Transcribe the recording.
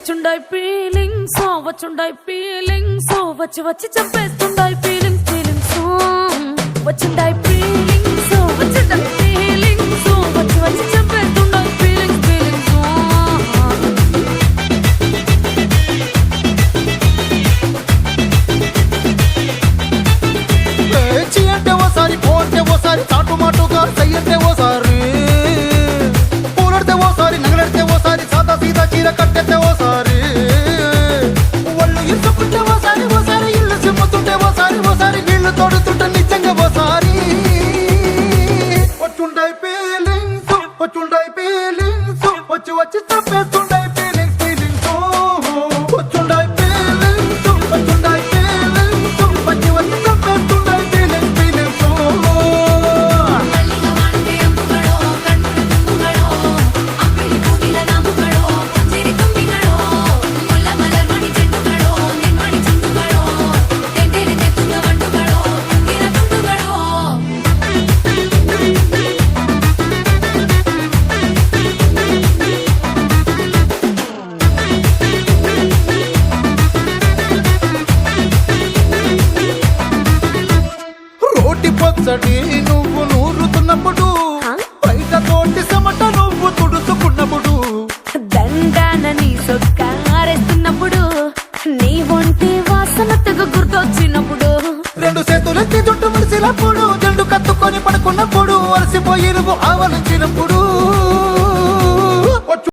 చుండాయి feelings వచ్చుండాయి feelings వచ్చి వచ్చి చంపేస్తుండాయి feelings feelings వచ్చుండాయి feelings వచ్చుండాయి feelings వచ్చి వచ్చి చంపేస్తుండాయి ఫీలింగ్స్ ఫీలింగ్స్ చీ అంటే ఓసారి పోతే ఓసారి చాటు మాటుగా సయ్యంటే ఓసారి పూలడితే ఓసారి నగలడితే ఓసారి సాదా సీదా చీర కట్టెతే ఓసారి ఒళ్ళు ఇసుకుంటే ఓసారి ఓసారి ఇల్లు సిమ్ముతుంటే ఓసారి ఓసారి నీళ్లు తోడుతుంటే నిజంగా ఓసారి వచ్చుండాయి ఫీలింగ్స్ వచ్చుండాయి ఫీలింగ్స్ వచ్చి వచ్చి చంపేస్తుండాయి ఫీలింగ్స్ ఫీలింగ్స్ వచ్చుండాయి ఫీలింగ్స్ వచ్చుండాయి ఫీలింగ్స్ వచ్చి వచ్చి చంపేస్తుండాయి ఫీలింగ్స్ ఫీలింగ్స్ రోటి పచ్చడి నువ్వు నూరుతున్నప్పుడు బయట తోటి సమట నువ్వు తుడుచుకున్నప్పుడు దండాన నీ సొక్కారేస్తున్నప్పుడు నీ ఒంటి వాసన తెగ గుర్తొచ్చినప్పుడు రెండు చేతులెత్తి చుట్టూ ముడిసినప్పుడు జండు కత్తుకొని పడుకున్నప్పుడు అలసిపోయి నువ్వు ఆవలించినప్పుడు